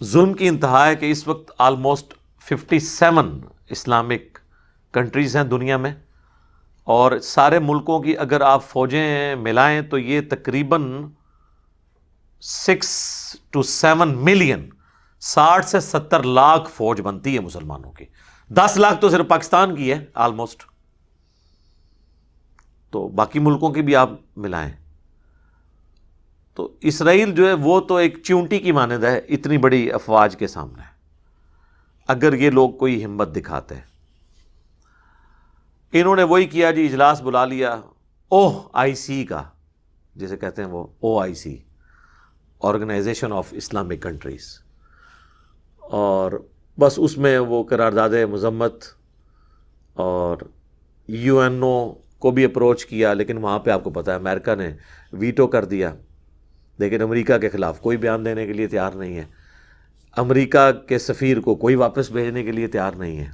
ظلم کی انتہا ہے کہ اس وقت آلموسٹ 57 اسلامک کنٹریز ہیں دنیا میں، اور سارے ملکوں کی اگر آپ فوجیں ملائیں تو یہ تقریباً 6 to 7 ملین، 60 سے 70 لاکھ فوج بنتی ہے مسلمانوں کی. 10 لاکھ تو صرف پاکستان کی ہے آلموسٹ، تو باقی ملکوں کی بھی آپ ملائیں تو اسرائیل جو ہے وہ تو ایک چیونٹی کی مانند ہے اتنی بڑی افواج کے سامنے، اگر یہ لوگ کوئی ہمت دکھاتے ہیں. انہوں نے وہی کیا جی، اجلاس بلا لیا OIC کا، جسے کہتے ہیں وہ OIC، organization of Islamic countries, اور بس اس میں وہ قرارداد مذمت اور UNO کو بھی اپروچ کیا، لیکن وہاں پہ آپ کو پتہ ہے امریکہ نے ویٹو کر دیا، لیکن امریکہ کے خلاف کوئی بیان دینے کے لیے تیار نہیں ہے. امریکہ کے سفیر کو کوئی واپس بھیجنے کے لیے تیار نہیں ہے.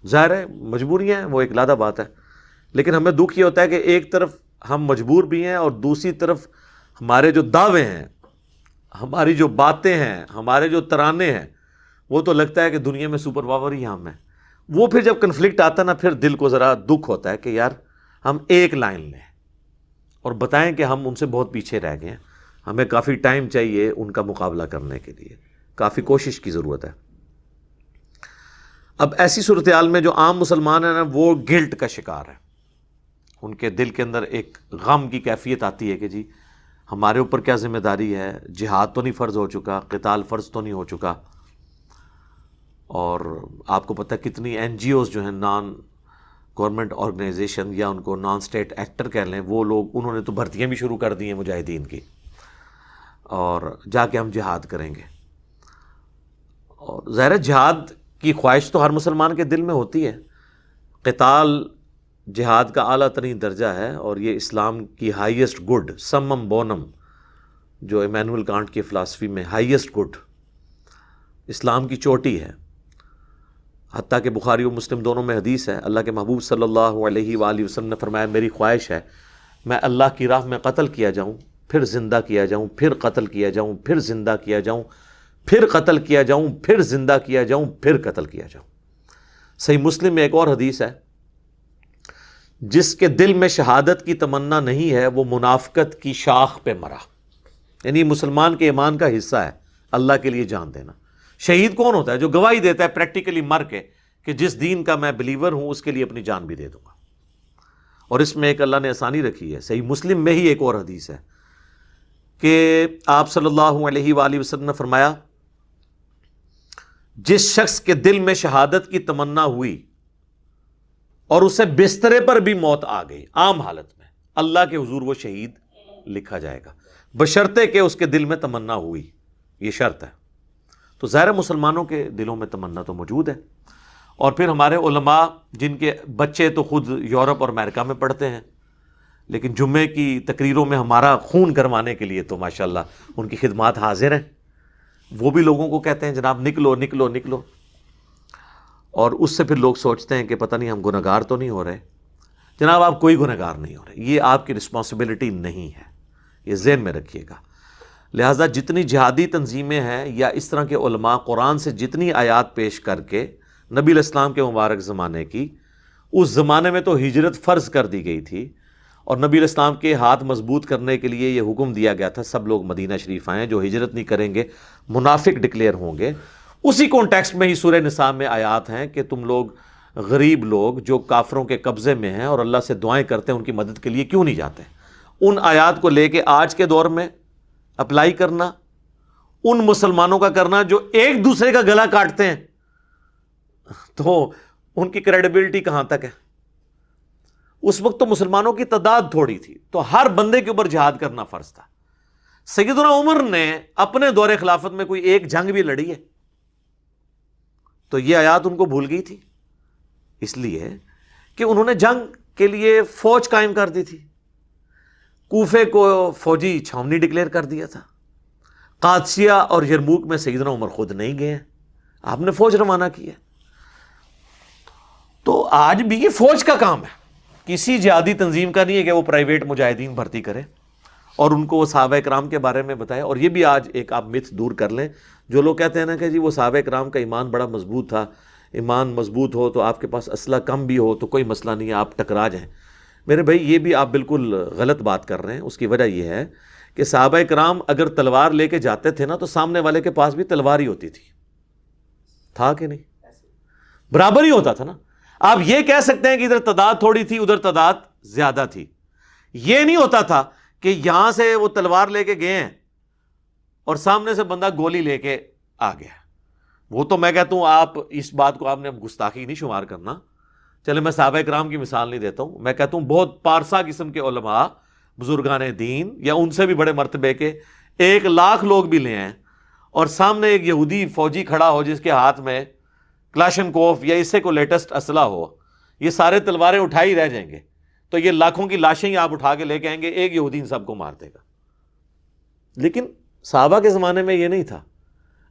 ظاہر ہے مجبوریاں ہیں، وہ ایک علیحدہ بات ہے، لیکن ہمیں دکھ یہ ہوتا ہے کہ ایک طرف ہم مجبور بھی ہیں اور دوسری طرف ہمارے جو دعوے ہیں، ہماری جو باتیں ہیں، ہمارے جو ترانے ہیں، وہ تو لگتا ہے کہ دنیا میں سپر پاور ہی ہم ہیں. وہ پھر جب کنفلکٹ آتا ہے نا، پھر دل کو ذرا دکھ ہوتا ہے کہ یار ہم ایک لائن لیں اور بتائیں کہ ہم ان سے بہت پیچھے رہ گئے ہیں، ہمیں کافی ٹائم چاہیے ان کا مقابلہ کرنے کے لیے، کافی کوشش کی ضرورت ہے. اب ایسی صورتحال میں جو عام مسلمان ہیں نا، وہ گلٹ کا شکار ہے، ان کے دل کے اندر ایک غم کی کیفیت آتی ہے کہ جی ہمارے اوپر کیا ذمہ داری ہے، جہاد تو نہیں فرض ہو چکا، قتال فرض تو نہیں ہو چکا. اور آپ کو پتہ ہے کتنی NGOs جو ہیں، نان گورنمنٹ آرگنائزیشن، یا ان کو نان اسٹیٹ ایکٹر کہہ لیں، وہ لوگ انہوں نے تو بھرتیاں بھی شروع کر دی ہیں مجاہدین کی، اور جا کے ہم جہاد کریں گے. اور ظاہر ہے جہاد کی خواہش تو ہر مسلمان کے دل میں ہوتی ہے، قتال جہاد کا اعلیٰ ترین درجہ ہے، اور یہ اسلام کی ہائیسٹ گڈ، سمم بونم، جو ایمینول کانٹ کی فلاسفی میں ہائیسٹ گڈ اسلام کی چوٹی ہے. حتیٰ کہ بخاری و مسلم دونوں میں حدیث ہے، اللہ کے محبوب صلی اللہ علیہ وآلہ وسلم نے فرمایا میری خواہش ہے میں اللہ کی راہ میں قتل کیا جاؤں، پھر زندہ کیا جاؤں، پھر قتل کیا جاؤں، پھر زندہ کیا جاؤں، پھر قتل کیا جاؤں، پھر زندہ کیا جاؤں، پھر قتل کیا جاؤں. صحیح مسلم میں ایک اور حدیث ہے، جس کے دل میں شہادت کی تمنا نہیں ہے وہ منافقت کی شاخ پہ مرا. یعنی مسلمان کے ایمان کا حصہ ہے اللہ کے لیے جان دینا. شہید کون ہوتا ہے؟ جو گواہی دیتا ہے پریکٹیکلی مر کے کہ جس دین کا میں بلیور ہوں اس کے لیے اپنی جان بھی دے دوں گا. اور اس میں ایک اللہ نے آسانی رکھی ہے. صحیح مسلم میں ہی ایک اور حدیث ہے کہ آپ صلی اللہ علیہ وآلہ وسلم نے فرمایا جس شخص کے دل میں شہادت کی تمنا ہوئی اور اسے بسترے پر بھی موت آ گئی عام حالت میں، اللہ کے حضور وہ شہید لکھا جائے گا، بشرطے کہ اس کے دل میں تمنا ہوئی. یہ شرط ہے. تو ظاہر مسلمانوں کے دلوں میں تمنا تو موجود ہے. اور پھر ہمارے علماء جن کے بچے تو خود یورپ اور امریکہ میں پڑھتے ہیں، لیکن جمعے کی تقریروں میں ہمارا خون گرمانے کے لیے تو ماشاءاللہ ان کی خدمات حاضر ہیں. وہ بھی لوگوں کو کہتے ہیں جناب نکلو نکلو نکلو، اور اس سے پھر لوگ سوچتے ہیں کہ پتہ نہیں ہم گنہگار تو نہیں ہو رہے. جناب آپ کوئی گنہگار نہیں ہو رہے، یہ آپ کی رسپانسبلٹی نہیں ہے، یہ ذہن میں رکھیے گا. لہٰذا جتنی جہادی تنظیمیں ہیں یا اس طرح کے علماء قرآن سے جتنی آیات پیش کر کے نبی علیہ السلام کے مبارک زمانے کی، اس زمانے میں تو ہجرت فرض کر دی گئی تھی، اور نبی علیہ السلام کے ہاتھ مضبوط کرنے کے لیے یہ حکم دیا گیا تھا سب لوگ مدینہ شریف آئیں، جو ہجرت نہیں کریں گے منافق ڈکلیئر ہوں گے. اسی کانٹیکسٹ میں ہی سورہ نساء میں آیات ہیں کہ تم لوگ غریب لوگ جو کافروں کے قبضے میں ہیں اور اللہ سے دعائیں کرتے ہیں ان کی مدد کے لیے کیوں نہیں جاتے. ان آیات کو لے کے آج کے دور میں اپلائی کرنا، ان مسلمانوں کا کرنا جو ایک دوسرے کا گلا کاٹتے ہیں، تو ان کی کریڈیبلٹی کہاں تک ہے؟ اس وقت تو مسلمانوں کی تعداد تھوڑی تھی، تو ہر بندے کے اوپر جہاد کرنا فرض تھا. سیدنا عمر نے اپنے دور خلافت میں کوئی ایک جنگ بھی لڑی ہے؟ تو یہ آیات ان کو بھول گئی تھی، اس لیے کہ انہوں نے جنگ کے لیے فوج قائم کر دی تھی. کوفے کو فوجی چھاونی ڈکلیئر کر دیا تھا. قادسیہ اور یرموک میں سیدنا عمر خود نہیں گئے ہیں، آپ نے فوج روانہ کی ہے. تو آج بھی یہ فوج کا کام ہے، کسی جہادی تنظیم کا نہیں ہے کہ وہ پرائیویٹ مجاہدین بھرتی کرے. اور ان کو وہ صحابہ کرام کے بارے میں بتایا. اور یہ بھی آج ایک آپ متھ دور کر لیں, جو لوگ کہتے ہیں نا کہ جی وہ صحابہ کرام کا ایمان بڑا مضبوط تھا, ایمان مضبوط ہو تو آپ کے پاس اسلحہ کم بھی ہو تو کوئی مسئلہ نہیں ہے, آپ ٹکرا جائیں. میرے بھائی یہ بھی آپ بالکل غلط بات کر رہے ہیں. اس کی وجہ یہ ہے کہ صحابہ کرام اگر تلوار لے کے جاتے تھے نا تو سامنے والے کے پاس بھی تلوار ہی ہوتی تھی, تھا کہ نہیں؟ برابر ہی ہوتا تھا نا. آپ یہ کہہ سکتے ہیں کہ ادھر تعداد تھوڑی تھی ادھر تعداد زیادہ تھی. یہ نہیں ہوتا تھا کہ یہاں سے وہ تلوار لے کے گئے ہیں اور سامنے سے بندہ گولی لے کے آ گیا. وہ تو میں کہتا ہوں آپ اس بات کو آپ نے اب گستاخی نہیں شمار کرنا. چلے میں صحابہ کرام کی مثال نہیں دیتا ہوں, میں کہتا ہوں بہت پارسا قسم کے علماء بزرگان دین یا ان سے بھی بڑے مرتبے کے 1,00,000 لوگ بھی لے آئیں اور سامنے ایک یہودی فوجی کھڑا ہو جس کے ہاتھ میں کلاشنکوف یا اس سے کو لیٹسٹ اسلحہ ہو, یہ سارے تلواریں اٹھائی رہ جائیں گے, تو یہ لاکھوں کی لاشیں ہی آپ اٹھا کے لے کے آئیں گے, ایک یہودی ان سب کو مار دے گا. لیکن صحابہ کے زمانے میں یہ نہیں تھا.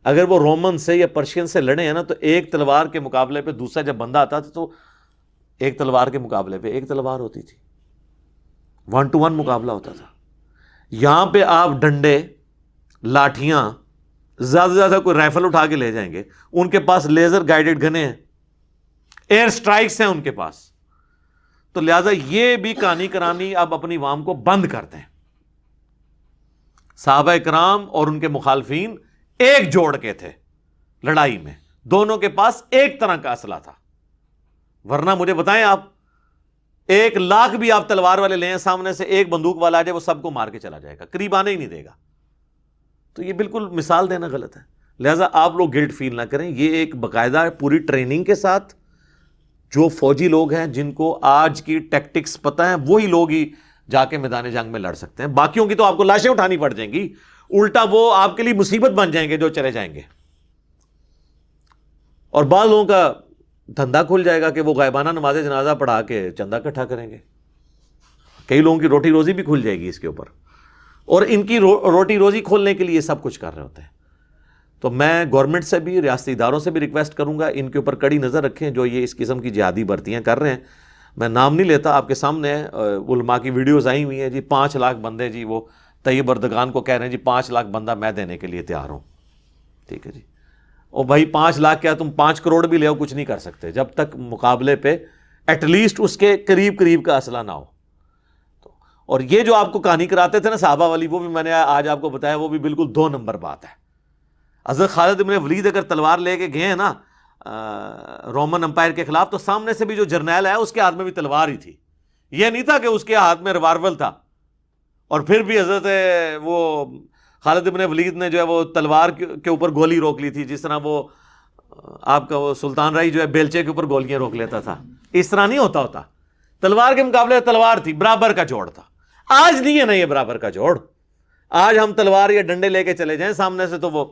اگر وہ رومن سے یا پرشین سے لڑے ہیں نا تو ایک تلوار کے مقابلے پہ دوسرا جب بندہ آتا تھا تو ایک تلوار کے مقابلے پہ ایک تلوار ہوتی تھی, 1 to 1 مقابلہ ہوتا تھا. یہاں پہ آپ ڈنڈے, لاٹھیاں, زیادہ سے زیادہ کوئی رائفل اٹھا کے لے جائیں گے. ان کے پاس لیزر گائیڈڈ گنیں ہیں, ایئر سٹرائکس ہیں ان کے پاس. تو لہذا یہ بھی کہانی کرانی اب اپنی عوام کو بند کرتے ہیں. صحابہ کرام اور ان کے مخالفین ایک جوڑ کے تھے لڑائی میں, دونوں کے پاس ایک طرح کا اسلحہ تھا. ورنہ مجھے بتائیں آپ 1,00,000 بھی آپ تلوار والے لیں, سامنے سے ایک بندوق والا آ جائے وہ سب کو مار کے چلا جائے گا, قریب آنے ہی نہیں دے گا. تو یہ بالکل مثال دینا غلط ہے. لہٰذا آپ لوگ گلٹ فیل نہ کریں. یہ ایک باقاعدہ پوری ٹریننگ کے ساتھ جو فوجی لوگ ہیں جن کو آج کی ٹیکٹکس پتہ ہیں وہی لوگ ہی جا کے میدان جنگ میں لڑ سکتے ہیں. باقیوں کی تو آپ کو لاشیں اٹھانی پڑ جائیں گی, الٹا وہ آپ کے لیے مصیبت بن جائیں گے جو چلے جائیں گے. اور بعض لوگوں کا دھندا کھل جائے گا کہ وہ غائبانہ نماز جنازہ پڑھا کے چندہ اکٹھا کریں گے. کئی لوگوں کی روٹی روزی بھی کھل جائے گی اس کے اوپر, اور ان کی روٹی روزی کھولنے کے لیے یہ سب کچھ کر رہے ہوتے ہیں. تو میں گورنمنٹ سے بھی, ریاستی اداروں سے بھی ریکویسٹ کروں گا ان کے اوپر کڑی نظر رکھیں جو یہ اس قسم کی جہادی بھرتیاں کر رہے ہیں. میں نام نہیں لیتا, آپ کے سامنے علماء کی ویڈیوز آئی ہوئی ہیں جی. 5,00,000 بندے جی وہ طیب اردگان کو کہہ رہے ہیں جی 5,00,000 بندہ میں دینے کے لیے تیار ہوں. ٹھیک ہے جی, اور بھائی 5,00,000 کیا تم 5 کروڑ بھی لے آؤ کچھ نہیں کر سکتے جب تک مقابلے پہ ایٹ لیسٹ اس کے قریب کا اسلحہ نہ ہو. اور یہ جو آپ کو کہانی کراتے تھے نا صحابہ والی, وہ بھی میں نے آج آپ کو بتایا, وہ بھی بالکل 2 نمبر بات ہے. حضرت خالد بن ولید اگر تلوار لے کے گئے ہیں نا رومن امپائر کے خلاف, تو سامنے سے بھی جو جرنیل ہے اس کے ہاتھ میں بھی تلوار ہی تھی. یہ نہیں تھا کہ اس کے ہاتھ میں ریوالور تھا. اور پھر بھی حضرت وہ خالد بن ولید نے جو ہے وہ تلوار کے اوپر گولی روک لی تھی, جس طرح وہ آپ کا وہ سلطان رائی جو ہے بیلچے کے اوپر گولیاں روک لیتا تھا. اس طرح نہیں ہوتا. تلوار کے مقابلے تلوار تھی, برابر کا جوڑ تھا. آج نہیں ہے نا یہ برابر کا جوڑ. آج ہم تلوار یا ڈنڈے لے کے چلے جائیں سامنے سے تو وہ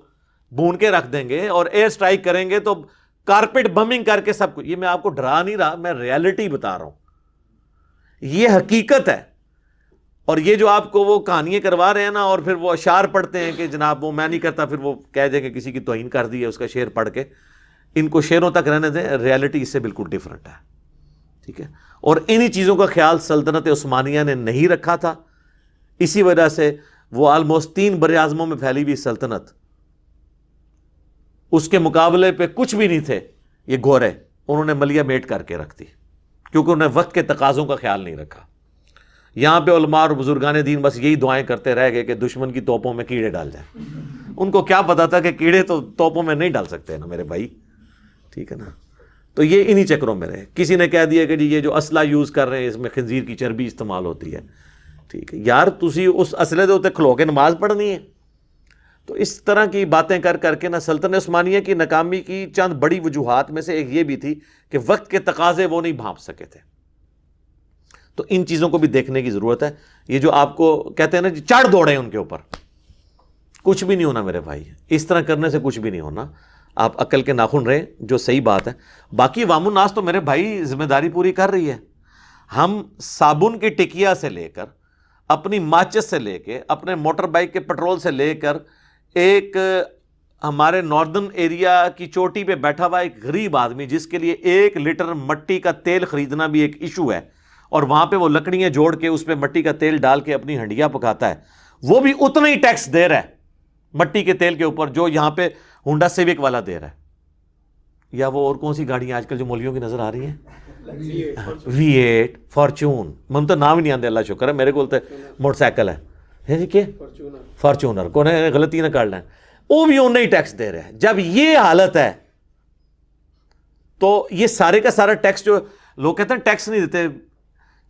بھون کے رکھ دیں گے, اور ایئر سٹرائک کریں گے تو کارپیٹ بمنگ کر کے سب کچھ. یہ میں آپ کو ڈرا نہیں رہا, میں ریالٹی بتا رہا ہوں, یہ حقیقت ہے. اور یہ جو آپ کو وہ کہانیاں کروا رہے ہیں نا, اور پھر وہ اشعار پڑھتے ہیں کہ جناب وہ میں نہیں کرتا, پھر وہ کہہ دیں کہ کسی کی توہین کر دی ہے اس کا شعر پڑھ کے, ان کو شعروں تک رہنے دیں. ریالٹی اس سے بالکل ڈیفرنٹ ہے. ٹھیک ہے, اور انہی چیزوں کا خیال سلطنت عثمانیہ نے نہیں رکھا تھا. اسی وجہ سے وہ آلموسٹ 3 براعظموں میں پھیلی ہوئی سلطنت, اس کے مقابلے پہ کچھ بھی نہیں تھے یہ گورے, انہوں نے ملیہ میٹ کر کے رکھ دی کیونکہ انہوں نے وقت کے تقاضوں کا خیال نہیں رکھا. یہاں پہ علماء اور بزرگان دین بس یہی دعائیں کرتے رہ گئے کہ دشمن کی توپوں میں کیڑے ڈال جائیں. ان کو کیا پتا تھا کہ کیڑے تو توپوں میں نہیں ڈال سکتے نا میرے بھائی. ٹھیک ہے نا, تو یہ انہی چکروں میں رہے. کسی نے کہہ دیا کہ جی یہ جو اسلحہ یوز کر رہے ہیں اس میں خنزیر کی چربی استعمال ہوتی ہے. ٹھیک ہے یار, تسی اس اسلحے دے اوتے کھلو کے نماز پڑھنی ہے. تو اس طرح کی باتیں کر کر کے نا سلطنت عثمانیہ کی ناکامی کی چند بڑی وجوہات میں سے ایک یہ بھی تھی کہ وقت کے تقاضے وہ نہیں بھانپ سکے تھے. تو ان چیزوں کو بھی دیکھنے کی ضرورت ہے. یہ جو آپ کو کہتے ہیں نا چڑھ دوڑے ان کے اوپر, کچھ بھی نہیں ہونا میرے بھائی. اس طرح کرنے سے کچھ بھی نہیں ہونا. آپ عقل کے ناخن رہیں, جو صحیح بات ہے. باقی عوام الناس تو میرے بھائی ذمہ داری پوری کر رہی ہے. ہم صابن کی ٹکیا سے لے کر, اپنی ماچس سے لے کے, اپنے موٹر بائک کے پٹرول سے لے کر, ایک ہمارے ناردرن ایریا کی چوٹی پہ بیٹھا ہوا ایک غریب آدمی جس کے لیے 1 لیٹر مٹی کا تیل خریدنا بھی ایک ایشو ہے, اور وہاں پہ وہ لکڑیاں جوڑ کے اس پہ مٹی کا تیل ڈال کے اپنی ہنڈیاں پکاتا ہے، وہ بھی اتنا ہی ٹیکس دے رہا ہے مٹی کے تیل کے اوپر جو یہاں پہ ہونڈا سیوک والا دے رہا ہے، یا وہ اور کون سی گاڑیاں آج کل جو مولویوں کی نظر آ رہی ہیں، V8 فارچون، من تو نام ہی نہیں آتے، اللہ شکر ہے میرے کو موٹر سائیکل ہے جی، کیا فارچونر کو غلطی نہ کر لیں، وہ بھی انہیں ہی ٹیکس دے رہے ہیں۔ جب یہ حالت ہے تو یہ سارے کا سارا ٹیکس جو لوگ کہتے ہیں ٹیکس نہیں دیتے،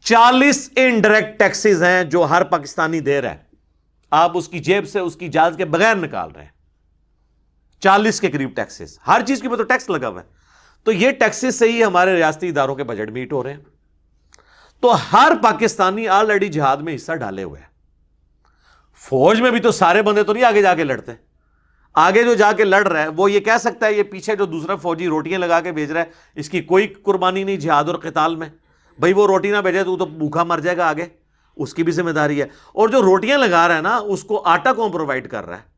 40 انڈائریکٹ ٹیکسز ہیں جو ہر پاکستانی دے رہا ہے، آپ اس کی جیب سے اس کی اجازت کے بغیر نکال رہے ہیں، 40 کے قریب ٹیکسز، ہر چیز کے اوپر تو ٹیکس لگا ہوا ہے۔ تو یہ ٹیکسز سے ہی ہمارے ریاستی اداروں کے بجٹ میٹ ہو رہے ہیں۔ تو ہر پاکستانی آلریڈی جہاد میں حصہ ڈالے ہوئے ہیں۔ فوج میں بھی تو سارے بندے تو نہیں آگے جا کے لڑتے، آگے جو جا کے لڑ رہا ہے وہ یہ کہہ سکتا ہے یہ پیچھے جو دوسرا فوجی روٹیاں لگا کے بھیج رہا ہے اس کی کوئی قربانی نہیں جہاد اور قتال میں، بھائی وہ روٹی نہ بھیجے تو بھوکا مر جائے گا، آگے اس کی بھی ذمہ داری ہے۔ اور جو روٹیاں لگا رہا ہے نا اس کو آٹا کون پرووائڈ کر رہا ہے،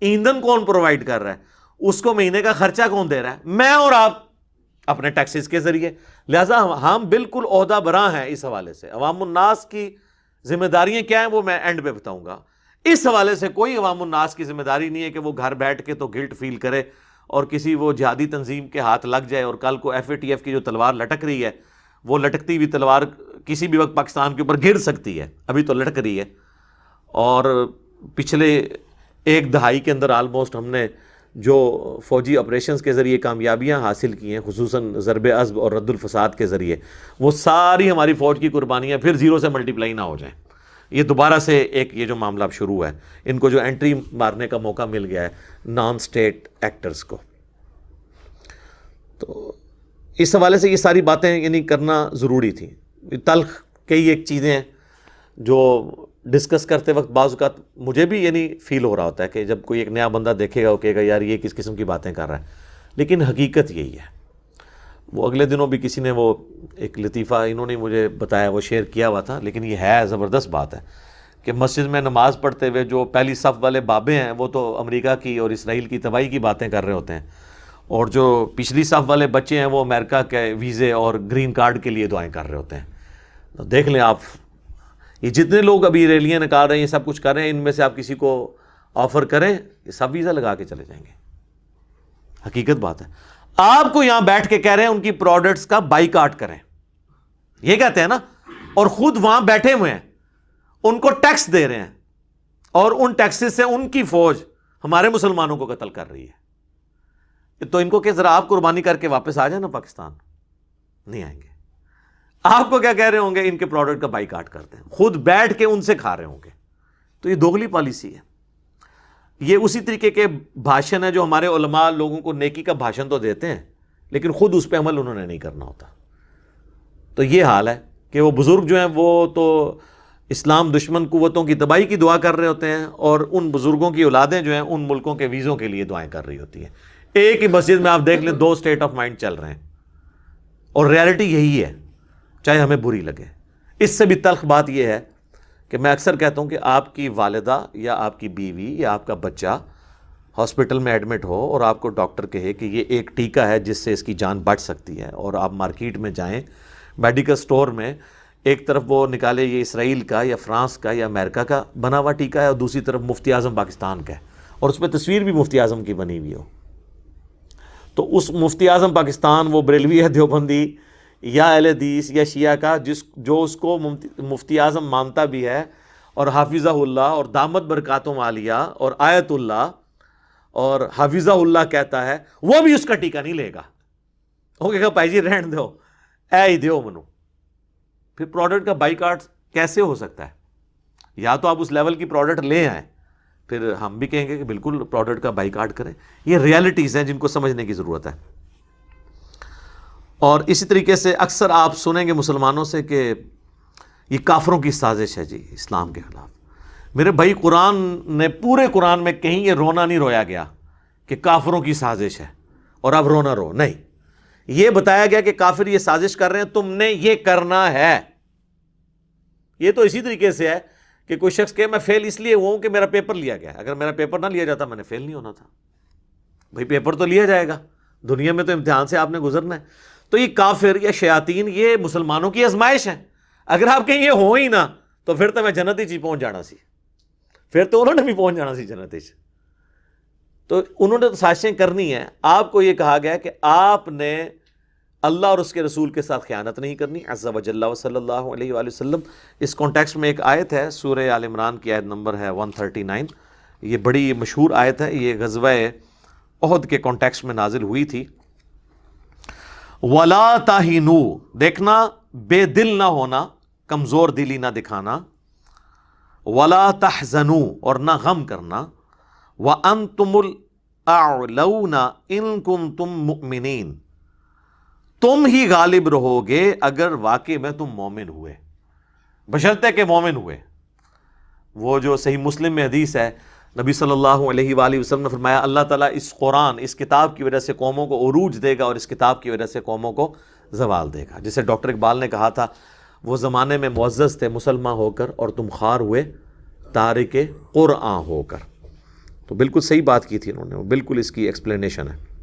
ایندھن کون پرووائڈ کر رہا ہے، اس کو مہینے کا خرچہ کون دے رہا ہے؟ میں اور آپ اپنے ٹیکسز کے ذریعے۔ لہٰذا ہم بالکل عہدہ براں ہیں اس حوالے سے۔ عوام الناس کی ذمہ داریاں کیا ہیں وہ میں اینڈ پہ بتاؤں گا۔ اس حوالے سے کوئی عوام الناس کی ذمہ داری نہیں ہے کہ وہ گھر بیٹھ کے تو گلٹ فیل کرے اور کسی وہ جہادی تنظیم کے ہاتھ لگ جائے، اور کل کو FATF کی جو تلوار لٹک رہی ہے وہ لٹکتی ہوئی تلوار کسی بھی وقت پاکستان کے اوپر گر سکتی ہے، ابھی تو لٹک رہی ہے۔ اور پچھلے ایک دہائی کے اندر آلموسٹ ہم نے جو فوجی آپریشنز کے ذریعے کامیابیاں حاصل کی ہیں، خصوصاً ضرب عصب اور رد الفساد کے ذریعے، وہ ساری ہماری فوج کی قربانیاں پھر زیرو سے ملٹیپلائی نہ ہو جائیں۔ یہ دوبارہ سے ایک یہ جو معاملہ اب شروع ہے، ان کو جو انٹری مارنے کا موقع مل گیا ہے نان سٹیٹ ایکٹرز کو، تو اس حوالے سے یہ ساری باتیں یعنی کرنا ضروری تھی۔ تلخ کئی ایک چیزیں ہیں جو ڈسکس کرتے وقت بعض اوقات مجھے بھی یعنی فیل ہو رہا ہوتا ہے کہ جب کوئی ایک نیا بندہ دیکھے گا وہ کہے گا یار یہ کس قسم کی باتیں کر رہا ہے، لیکن حقیقت یہی ہے۔ وہ اگلے دنوں بھی کسی نے وہ ایک لطیفہ انہوں نے مجھے بتایا، وہ شیئر کیا ہوا تھا، لیکن یہ ہے زبردست بات ہے کہ مسجد میں نماز پڑھتے ہوئے جو پہلی صف والے بابے ہیں وہ تو امریکہ کی اور اسرائیل کی تباہی کی باتیں کر رہے ہوتے ہیں، اور جو پچھلی صف والے بچے ہیں وہ امریکہ کے ویزے اور گرین کارڈ کے لیے دعائیں کر رہے ہوتے ہیں۔ تو دیکھ لیں آپ، یہ جتنے لوگ ابھی ریلیاں نکال رہے ہیں، یہ سب کچھ کر رہے ہیں، ان میں سے آپ کسی کو آفر کریں یہ سب ویزا لگا کے چلے جائیں گے۔ حقیقت بات ہے۔ آپ کو یہاں بیٹھ کے کہہ رہے ہیں ان کی پروڈکٹس کا بائیکاٹ کریں، یہ کہتے ہیں نا، اور خود وہاں بیٹھے ہوئے ہیں، ان کو ٹیکس دے رہے ہیں، اور ان ٹیکسز سے ان کی فوج ہمارے مسلمانوں کو قتل کر رہی ہے۔ تو ان کو کہ ذرا آپ قربانی کر کے واپس آ جائیں نا پاکستان، نہیں آئیں گے۔ آپ کو کیا کہہ رہے ہوں گے؟ ان کے پروڈکٹ کا بائیکاٹ کرتے ہیں، خود بیٹھ کے ان سے کھا رہے ہوں گے۔ تو یہ دوغلی پالیسی ہے۔ یہ اسی طریقے کے بھاشن ہے جو ہمارے علماء لوگوں کو نیکی کا بھاشن تو دیتے ہیں لیکن خود اس پہ عمل انہوں نے نہیں کرنا ہوتا۔ تو یہ حال ہے کہ وہ بزرگ جو ہیں وہ تو اسلام دشمن قوتوں کی تباہی کی دعا کر رہے ہوتے ہیں، اور ان بزرگوں کی اولادیں جو ہیں ان ملکوں کے ویزوں کے لیے دعائیں کر رہی ہوتی ہیں۔ ایک ہی مسجد میں آپ دیکھ لیں 2 اسٹیٹ آف مائنڈ چل رہے ہیں، اور ریالٹی یہی ہے، چاہے ہمیں بری لگے۔ اس سے بھی تلخ بات یہ ہے کہ میں اکثر کہتا ہوں کہ آپ کی والدہ یا آپ کی بیوی یا آپ کا بچہ ہاسپٹل میں ایڈمٹ ہو اور آپ کو ڈاکٹر کہے کہ یہ ایک ٹیکہ ہے جس سے اس کی جان بچ سکتی ہے، اور آپ مارکیٹ میں جائیں میڈیکل سٹور میں، ایک طرف وہ نکالے یہ اسرائیل کا یا فرانس کا یا امریکہ کا بنا ہوا ٹیکہ ہے، اور دوسری طرف مفتی اعظم پاکستان کا ہے، اور اس پہ تصویر بھی مفتی اعظم کی بنی ہوئی ہو، تو اس مفتی اعظم پاکستان وہ بریلوی ہے، دیوبندی یا اہل حدیث یا شیعہ کا جو اس کو مفتی اعظم مانتا بھی ہے، اور حافظہ اللہ اور دامت برکاتہم عالیہ اور آیت اللہ اور حافظہ اللہ کہتا ہے، وہ بھی اس کا ٹیکہ نہیں لے گا۔ وہ کہے گا بھائی جی رہن دو، اے ہی دیو منو۔ پھر پروڈکٹ کا بائیکاٹ کیسے ہو سکتا ہے؟ یا تو آپ اس لیول کی پروڈکٹ لے آئیں، پھر ہم بھی کہیں گے کہ بالکل پروڈکٹ کا بائیکاٹ کریں۔ یہ ریالٹیز ہیں جن کو سمجھنے کی ضرورت ہے۔ اور اسی طریقے سے اکثر آپ سنیں گے مسلمانوں سے کہ یہ کافروں کی سازش ہے جی اسلام کے خلاف۔ میرے بھائی قرآن نے پورے قرآن میں کہیں یہ رونا نہیں رویا گیا کہ کافروں کی سازش ہے اور اب رونا رو، نہیں، یہ بتایا گیا کہ کافر یہ سازش کر رہے ہیں، تم نے یہ کرنا ہے۔ یہ تو اسی طریقے سے ہے کہ کوئی شخص کہ میں فیل اس لیے ہوا ہوں کہ میرا پیپر لیا گیا، اگر میرا پیپر نہ لیا جاتا میں نے فیل نہیں ہونا تھا۔ بھائی پیپر تو لیا جائے گا، دنیا میں تو امتحان سے آپ نے گزرنا ہے۔ تو یہ کافر یا شیاطین یہ مسلمانوں کی آزمائش ہے۔ اگر آپ کہیں یہ ہو ہی نہ تو پھر تو میں جنت ہی پہنچ جانا سی، پھر تو انہوں نے بھی پہنچ جانا سی جنت ہی۔ تو انہوں نے تو سازشیں کرنی ہیں۔ آپ کو یہ کہا گیا کہ آپ نے اللہ اور اس کے رسول کے ساتھ خیانت نہیں کرنی، عز و جل و صلی اللہ علیہ وآلہ وسلم۔ اس کانٹیکسٹ میں ایک آیت ہے، سورہ آل عمران کی آیت نمبر ہے 139، یہ بڑی مشہور آیت ہے، یہ غزوہ احد کے کانٹیکسٹ میں نازل ہوئی تھی۔ وَلَا تَهِنُوا، دیکھنا بے دل نہ ہونا، کمزور دلی نہ دکھانا، وَلَا تَحْزَنُوا، اور نہ غم کرنا، وَأَنْتُمُ الْأَعْلَوْنَ إِن كُنتُم مُؤْمِنِينَ، تم ہی غالب رہو گے اگر واقعی میں تم مومن ہوئے، بشرطے کہ مومن ہوئے۔ وہ جو صحیح مسلم میں حدیث ہے، نبی صلی اللہ علیہ وآلہ وسلم نے فرمایا اللہ تعالیٰ اس قرآن، اس کتاب کی وجہ سے قوموں کو عروج دے گا اور اس کتاب کی وجہ سے قوموں کو زوال دے گا۔ جسے ڈاکٹر اقبال نے کہا تھا، وہ زمانے میں معزز تھے مسلمان ہو کر اور تم خوار ہوئے تارک قرآن ہو کر۔ تو بالکل صحیح بات کی تھی انہوں نے، بالکل اس کی ایکسپلینیشن ہے۔